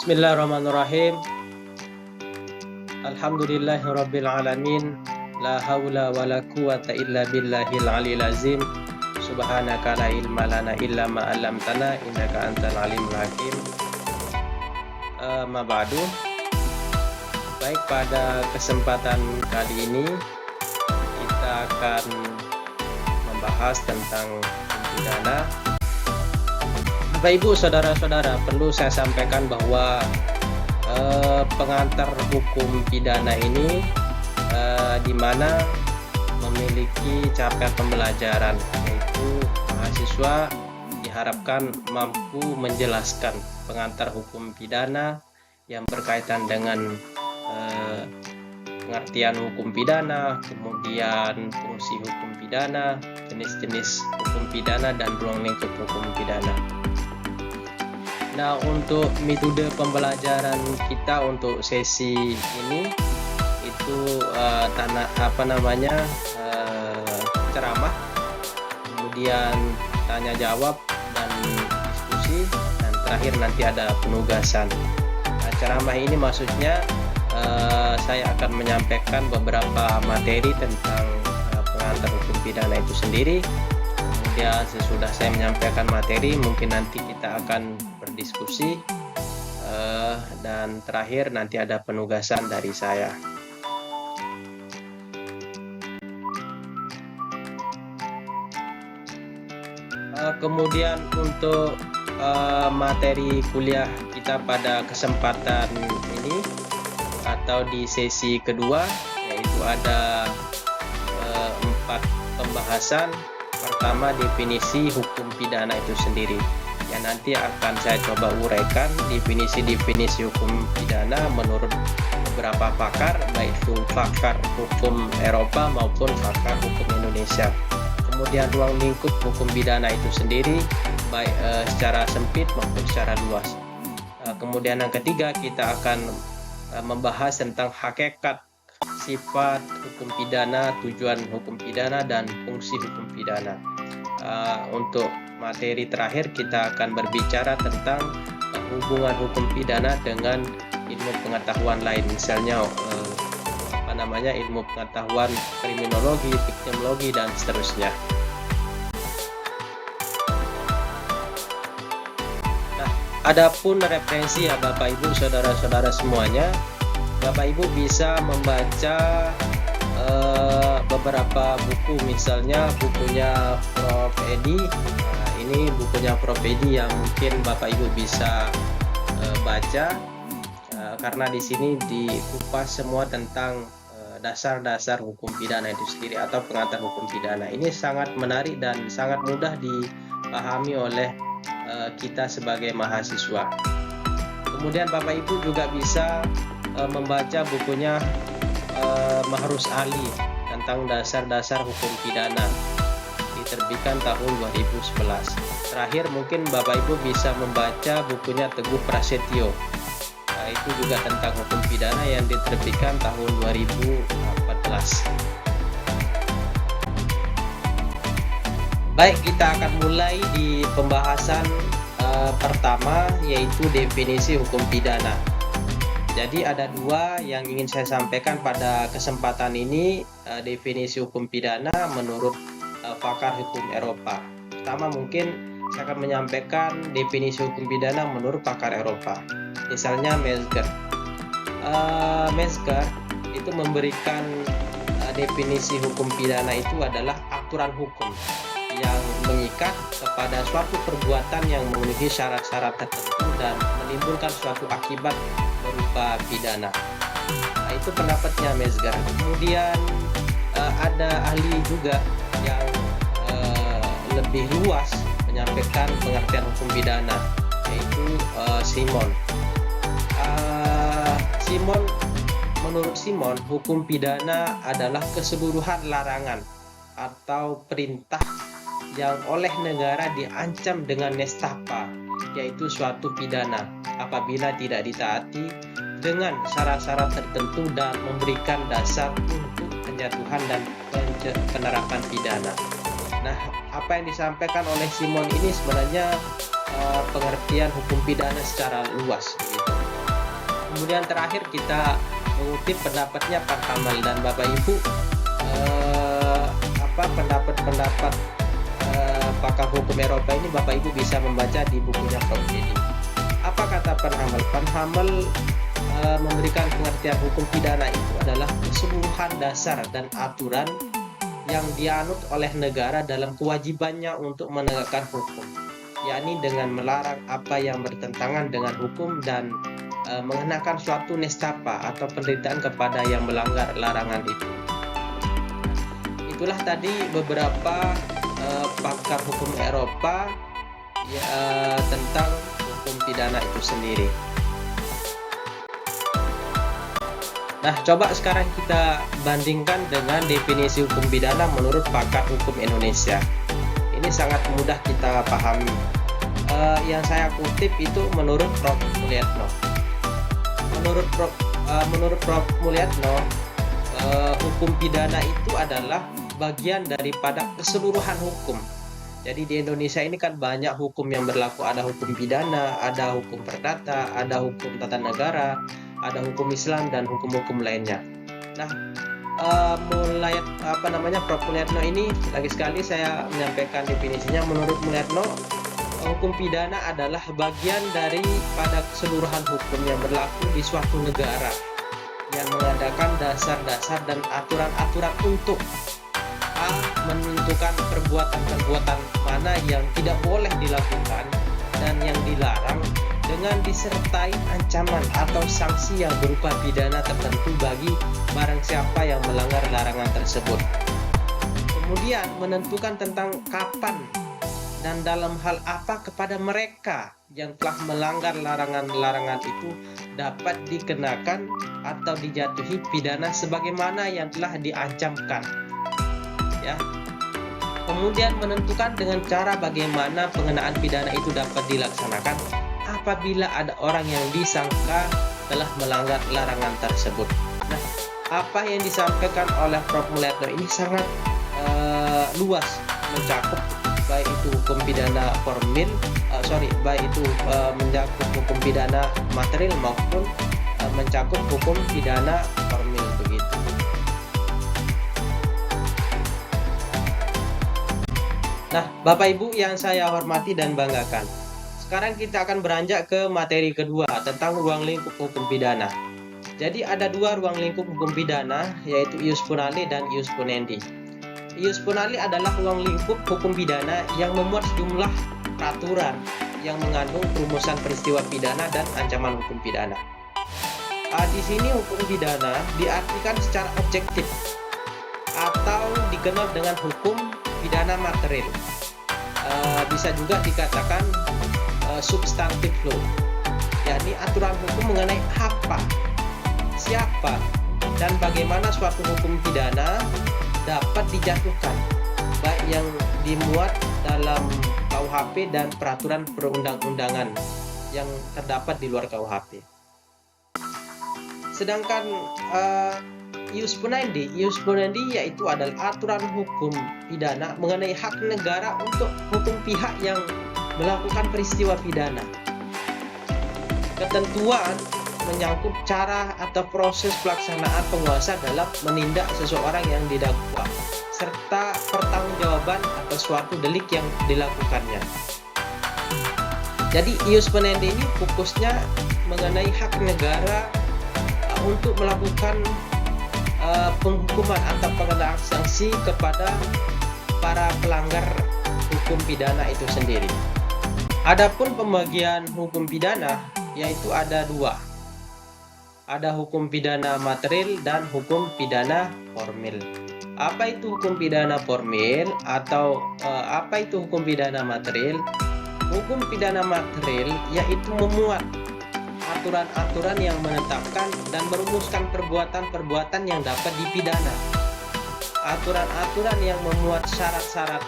Bismillahirrahmanirrahim. Alhamdulillahirabbil alamin. La haula wala quwata illa billahil aliyil azim. Subhanaka la ilma lana illa ma 'allamtana innaka antal alimul hakim. Ma ba'du. Baik, pada kesempatan kali ini kita akan membahas tentang pidana. Bapak Ibu, saudara-saudara, perlu saya sampaikan bahwa pengantar hukum pidana ini di mana memiliki capaian pembelajaran, yaitu mahasiswa diharapkan mampu menjelaskan pengantar hukum pidana yang berkaitan dengan pengertian hukum pidana, kemudian fungsi hukum pidana, jenis-jenis hukum pidana, dan ruang lingkup hukum pidana. Nah, untuk metode pembelajaran kita untuk sesi ini itu ceramah, kemudian tanya jawab dan diskusi, dan terakhir nanti ada penugasan. Nah, ceramah ini maksudnya saya akan menyampaikan beberapa materi tentang pengantar hukum pidana itu sendiri. Kemudian sesudah saya menyampaikan materi, mungkin nanti kita akan berdiskusi, dan terakhir nanti ada penugasan dari saya. Kemudian untuk materi kuliah kita pada kesempatan ini atau di sesi kedua, yaitu ada 4 pembahasan. Pertama, definisi hukum pidana itu sendiri, yang nanti akan saya coba uraikan definisi-definisi hukum pidana menurut beberapa pakar, baik itu pakar hukum Eropa maupun pakar hukum Indonesia. Kemudian ruang lingkup hukum pidana itu sendiri, baik secara sempit maupun secara luas. Kemudian yang ketiga, kita akan membahas tentang hakikat, sifat hukum pidana, tujuan hukum pidana, dan fungsi hukum pidana. Untuk materi terakhir, kita akan berbicara tentang hubungan hukum pidana dengan ilmu pengetahuan lain, misalnya ilmu pengetahuan kriminologi, victimologi, dan seterusnya. Nah, adapun referensi ya Bapak Ibu, saudara-saudara semuanya, Bapak Ibu bisa membaca beberapa buku, misalnya bukunya Prof. Edi. Nah, ini bukunya Prof. Edi yang mungkin Bapak Ibu bisa baca, karena di sini dikupas semua tentang dasar-dasar hukum pidana itu sendiri atau pengantar hukum pidana. Ini sangat menarik dan sangat mudah dipahami oleh kita sebagai mahasiswa. Kemudian Bapak Ibu juga bisa membaca bukunya Mahruz Ali tentang dasar-dasar hukum pidana, diterbitkan tahun 2011. Terakhir mungkin Bapak Ibu bisa membaca bukunya Teguh Prasetyo, itu juga tentang hukum pidana yang diterbitkan tahun 2014. Baik, kita akan mulai di pembahasan pertama, yaitu definisi hukum pidana. Jadi ada 2 yang ingin saya sampaikan pada kesempatan ini, definisi hukum pidana menurut pakar hukum Eropa. Pertama, mungkin saya akan menyampaikan definisi hukum pidana menurut pakar Eropa. Misalnya Metzger. Metzger itu memberikan definisi hukum pidana itu adalah aturan hukum yang mengikat kepada suatu perbuatan yang memenuhi syarat-syarat tertentu dan menimbulkan suatu akibat berupa pidana. Nah, itu pendapatnya Metzger. Kemudian ada ahli juga yang lebih luas menyampaikan pengertian hukum pidana, yaitu Simon. Menurut Simon, hukum pidana adalah keseluruhan larangan atau perintah yang oleh negara diancam dengan nestapa, yaitu suatu pidana apabila tidak ditaati dengan syarat-syarat tertentu dan memberikan dasar untuk penjatuhan dan penerapan pidana. Nah, apa yang disampaikan oleh Simon ini sebenarnya pengertian hukum pidana secara luas, begitu. Kemudian terakhir kita mengutip pendapatnya Pak Kamal, dan Bapak Ibu pendapat pakar hukum Eropa ini Bapak Ibu bisa membaca di bukunya Prof. Dedi. Apa kata Pan Hamal? Pan Hamal memberikan pengertian hukum pidana itu adalah keseluruhan dasar dan aturan yang dianut oleh negara dalam kewajibannya untuk menegakkan hukum, yakni dengan melarang apa yang bertentangan dengan hukum dan mengenakan suatu nestapa atau penderitaan kepada yang melanggar larangan itu. Itulah tadi beberapa pakar hukum Eropa tentang hukum pidana itu sendiri. Nah, coba sekarang kita bandingkan dengan definisi hukum pidana menurut pakar hukum Indonesia. Ini sangat mudah kita pahami. Yang saya kutip itu menurut Prof. Mulyatno. Menurut Prof. Mulyatno, hukum pidana itu adalah bagian daripada keseluruhan hukum. Jadi di Indonesia ini kan banyak hukum yang berlaku, ada hukum pidana, ada hukum perdata, ada hukum tata negara, ada hukum Islam dan hukum-hukum lainnya. Nah, Prof. Mulyatno ini lagi sekali saya menyampaikan definisinya. Menurut Mulyatno, hukum pidana adalah bagian daripada keseluruhan hukum yang berlaku di suatu negara yang mengadakan dasar-dasar dan aturan-aturan untuk menentukan perbuatan-perbuatan mana yang tidak boleh dilakukan dan yang dilarang, dengan disertai ancaman atau sanksi yang berupa pidana tertentu bagi barang siapa yang melanggar larangan tersebut. Kemudian menentukan tentang kapan dan dalam hal apa kepada mereka yang telah melanggar larangan-larangan itu dapat dikenakan atau dijatuhi pidana sebagaimana yang telah diancamkan. Ya. Kemudian menentukan dengan cara bagaimana pengenaan pidana itu dapat dilaksanakan apabila ada orang yang disangka telah melanggar larangan tersebut. Nah, apa yang disampaikan oleh Prof. Mulyatno ini sangat luas, mencakup baik itu hukum pidana formil, baik itu mencakup hukum pidana material maupun mencakup hukum pidana formil begitu. Nah, Bapak Ibu yang saya hormati dan banggakan, sekarang kita akan beranjak ke materi kedua tentang ruang lingkup hukum pidana. Jadi ada dua ruang lingkup hukum pidana, yaitu ius punale dan ius punendi. Ius punale adalah ruang lingkup hukum pidana yang memuat sejumlah peraturan yang mengandung perumusan peristiwa pidana dan ancaman hukum pidana. Di sini hukum pidana diartikan secara objektif atau dikenal dengan hukum pidana material. Bisa juga dikatakan substantif law, yakni aturan hukum mengenai apa, siapa, dan bagaimana suatu hukum pidana dapat dijatuhkan, baik yang dimuat dalam KUHP dan peraturan perundang-undangan yang terdapat di luar KUHP. Sedangkan ius punendi yaitu adalah aturan hukum pidana mengenai hak negara untuk hukum pihak yang melakukan peristiwa pidana. Ketentuan menyangkut cara atau proses pelaksanaan penguasa dalam menindak seseorang yang didakwa, serta pertanggungjawaban atas suatu delik yang dilakukannya. Jadi ius punendi ini fokusnya mengenai hak negara untuk melakukan penghukuman atau pengenaan sanksi kepada para pelanggar hukum pidana itu sendiri. Adapun pembagian hukum pidana yaitu ada dua. Ada hukum pidana material dan hukum pidana formil. Apa itu hukum pidana formil atau apa itu hukum pidana material? Hukum pidana material yaitu memuat aturan-aturan yang menetapkan dan merumuskan perbuatan-perbuatan yang dapat dipidana. Aturan-aturan yang memuat syarat-syarat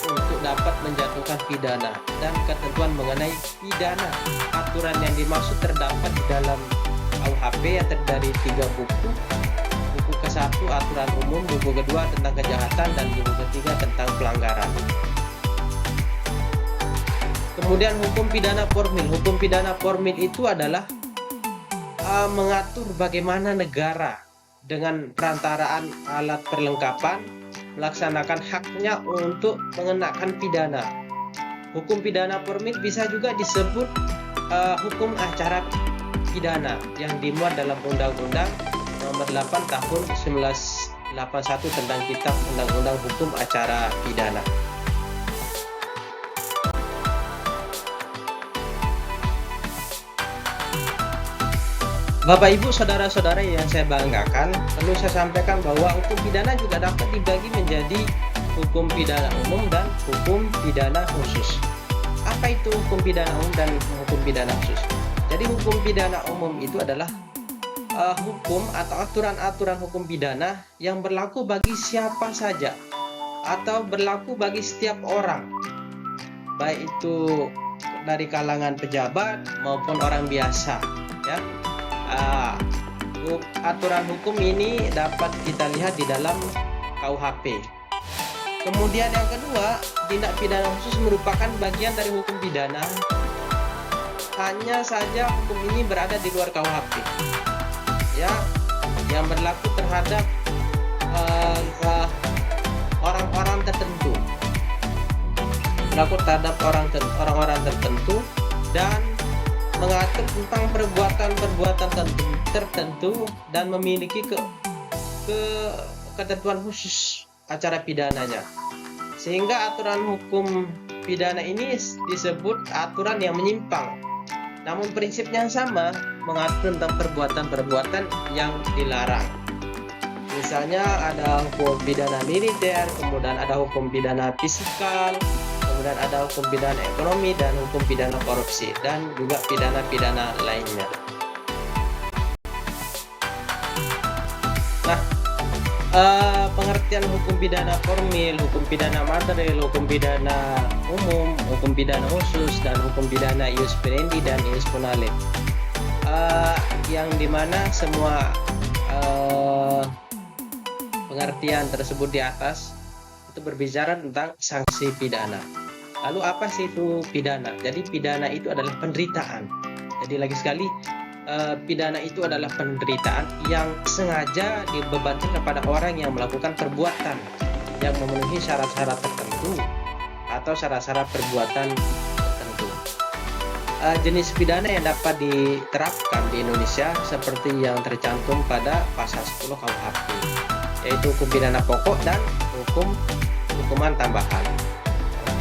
untuk dapat menjatuhkan pidana dan ketentuan mengenai pidana. Aturan yang dimaksud terdapat di dalam KUHP yang terdiri dari 3 buku. Buku ke-1 aturan umum, buku kedua tentang kejahatan, dan buku ketiga tentang pelanggaran. Kemudian hukum pidana formil. Hukum pidana formil itu adalah mengatur bagaimana negara dengan perantaraan alat perlengkapan melaksanakan haknya untuk mengenakan pidana. Hukum pidana formil bisa juga disebut hukum acara pidana yang dimuat dalam Undang-Undang Nomor 8 Tahun 1981 tentang Kitab Undang-Undang Hukum Acara Pidana. Bapak Ibu saudara-saudara yang saya banggakan, perlu saya sampaikan bahwa hukum pidana juga dapat dibagi menjadi hukum pidana umum dan hukum pidana khusus. Apa itu hukum pidana umum dan hukum pidana khusus? Jadi hukum pidana umum itu adalah hukum atau aturan-aturan hukum pidana yang berlaku bagi siapa saja atau berlaku bagi setiap orang, baik itu dari kalangan pejabat maupun orang biasa, ya. Aturan hukum ini dapat kita lihat di dalam KUHP. Kemudian yang kedua, tindak pidana khusus merupakan bagian dari hukum pidana. Hanya saja hukum ini berada di luar KUHP, ya, yang berlaku terhadap orang-orang tertentu, berlaku terhadap orang-orang tertentu dan mengatur tentang perbuatan-perbuatan tertentu dan memiliki ketentuan khusus acara pidananya. Sehingga aturan hukum pidana ini disebut aturan yang menyimpang. Namun prinsipnya sama, mengatur tentang perbuatan-perbuatan yang dilarang. Misalnya ada hukum pidana militer, kemudian ada hukum pidana fisikal, kemudian ada hukum pidana ekonomi dan hukum pidana korupsi, dan juga pidana-pidana lainnya. Nah, pengertian hukum pidana formil, hukum pidana material, hukum pidana umum, hukum pidana khusus, dan hukum pidana ius perendi dan ius punale, yang dimana semua pengertian tersebut di atas itu berbicara tentang sanksi pidana. Lalu apa sih itu pidana? Jadi pidana itu adalah penderitaan. Jadi lagi sekali, pidana itu adalah penderitaan yang sengaja dibebankan kepada orang yang melakukan perbuatan yang memenuhi syarat-syarat tertentu atau syarat-syarat perbuatan tertentu. Jenis pidana yang dapat diterapkan di Indonesia seperti yang tercantum pada pasal 10 KUHP, yaitu hukum pidana pokok dan hukuman tambahan.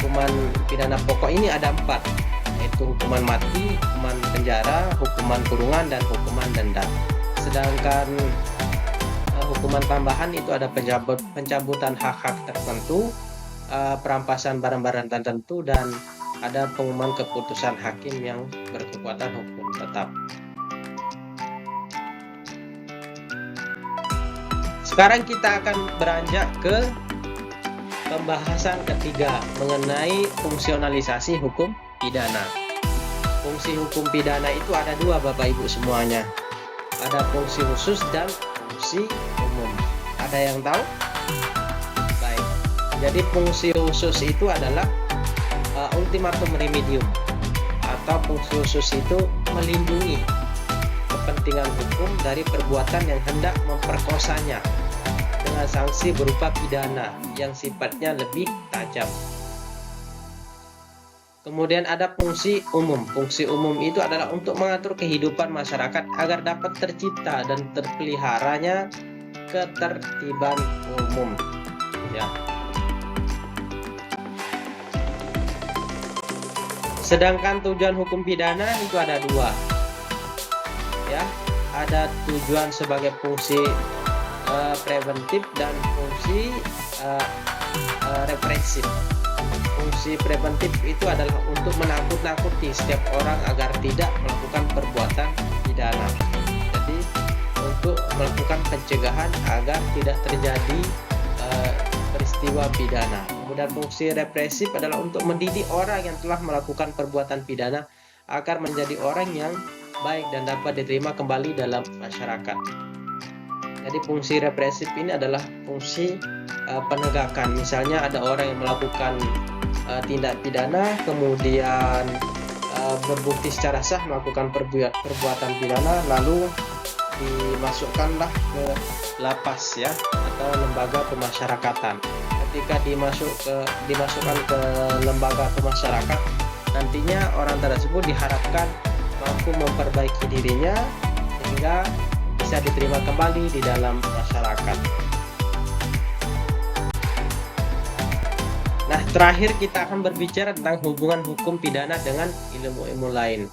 Hukuman pidana pokok ini ada 4, yaitu hukuman mati, hukuman penjara, hukuman kurungan, dan hukuman denda. Sedangkan hukuman tambahan itu ada pencabutan hak-hak tertentu, perampasan barang-barang tertentu, dan ada pengumuman keputusan hakim yang berkekuatan hukum tetap. Sekarang kita akan beranjak ke pembahasan ketiga mengenai fungsionalisasi hukum pidana. Fungsi hukum pidana itu ada 2, Bapak Ibu semuanya. Ada fungsi khusus dan fungsi umum. Ada yang tahu? Baik. Jadi fungsi khusus itu adalah ultimatum remedium, atau fungsi khusus itu melindungi kepentingan hukum dari perbuatan yang hendak memperkosanya dengan sanksi berupa pidana yang sifatnya lebih tajam. Kemudian ada fungsi umum. Fungsi umum itu adalah untuk mengatur kehidupan masyarakat agar dapat tercipta dan terpeliharanya ketertiban umum, ya. Sedangkan tujuan hukum pidana itu ada 2, ya. Ada tujuan sebagai fungsi preventif dan fungsi represif. Fungsi preventif itu adalah untuk menakut-nakuti setiap orang agar tidak melakukan perbuatan pidana. Jadi untuk melakukan pencegahan agar tidak terjadi peristiwa pidana. Kemudian fungsi represif adalah untuk mendidik orang yang telah melakukan perbuatan pidana agar menjadi orang yang baik dan dapat diterima kembali dalam masyarakat. Jadi fungsi represif ini adalah fungsi penegakan. Misalnya ada orang yang melakukan tindak pidana, kemudian berbukti secara sah melakukan perbuatan pidana, lalu dimasukkanlah ke lapas ya, atau lembaga pemasyarakatan. Ketika dimasukkan ke lembaga pemasyarakatan, nantinya orang tersebut diharapkan mampu memperbaiki dirinya sehingga bisa diterima kembali di dalam masyarakat. Nah, terakhir kita akan berbicara tentang hubungan hukum pidana dengan ilmu-ilmu lain.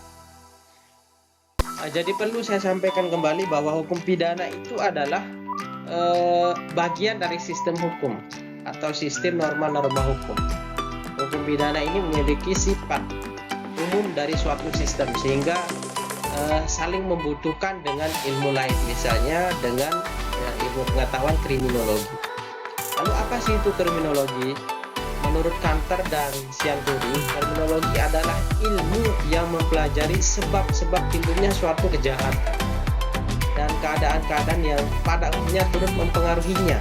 Jadi perlu saya sampaikan kembali bahwa hukum pidana itu adalah bagian dari sistem hukum atau sistem norma-norma hukum. Hukum pidana ini memiliki sifat umum dari suatu sistem sehingga saling membutuhkan dengan ilmu lain, misalnya dengan ilmu pengetahuan kriminologi. Lalu apa sih itu kriminologi? Menurut Kanter dan Sianturi, kriminologi adalah ilmu yang mempelajari sebab-sebab timbulnya suatu kejahatan dan keadaan-keadaan yang pada umumnya turut mempengaruhinya.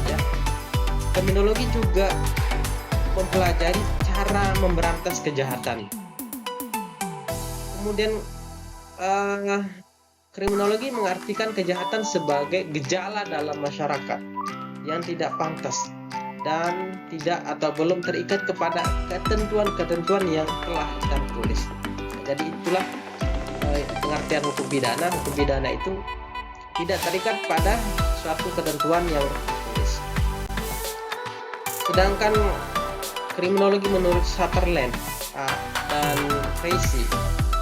Ya. Kriminologi juga mempelajari cara memberantas kejahatan. Kemudian kriminologi mengartikan kejahatan sebagai gejala dalam masyarakat yang tidak pantas dan tidak atau belum terikat kepada ketentuan-ketentuan yang telah tertulis. Jadi itulah pengertian hukum pidana. Hukum pidana itu tidak terikat pada suatu ketentuan yang tertulis. Sedangkan kriminologi menurut Sutherland dan Tracy,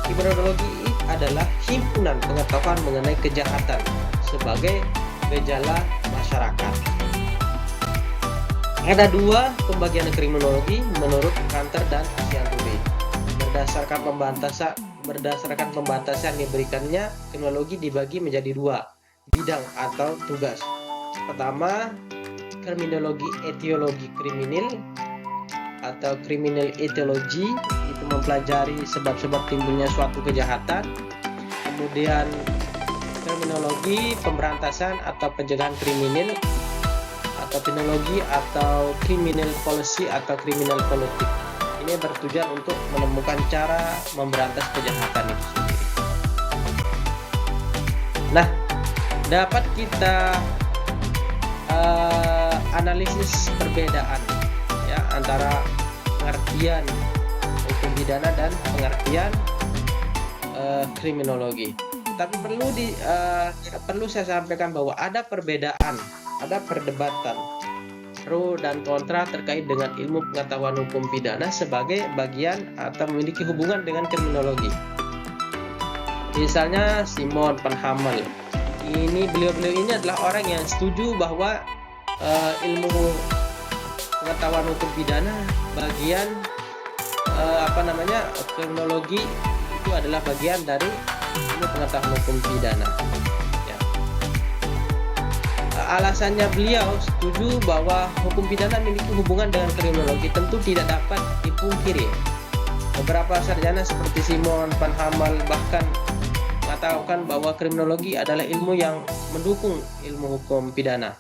kriminologi adalah himpunan pengetahuan mengenai kejahatan sebagai gejala masyarakat. Ada dua pembagian kriminologi menurut Kanter dan Sianturi. Berdasarkan pembatasan yang diberikannya, kriminologi dibagi menjadi dua bidang atau tugas. Pertama, kriminologi etiologi kriminal atau criminal etiology, itu mempelajari sebab-sebab timbulnya suatu kejahatan. Kemudian kriminologi pemberantasan atau pencegahan kriminal atau kriminologi atau criminal policy atau criminal politik. Ini bertujuan untuk menemukan cara memberantas kejahatan itu sendiri. Nah, dapat kita analisis perbedaan ya antara pengertian hukum pidana dan pengertian kriminologi. Tapi perlu saya sampaikan bahwa ada perbedaan, ada perdebatan pro dan kontra terkait dengan ilmu pengetahuan hukum pidana sebagai bagian atau memiliki hubungan dengan kriminologi. Misalnya Simon Penhamel, beliau ini adalah orang yang setuju bahwa ilmu pengetahuan hukum pidana bagian kriminologi itu adalah bagian dari ilmu pengetahuan hukum pidana. Alasannya beliau setuju bahwa hukum pidana memiliki hubungan dengan kriminologi tentu tidak dapat dipungkiri. Beberapa sarjana seperti Simon Penhamel bahkan mengatakan bahwa kriminologi adalah ilmu yang mendukung ilmu hukum pidana.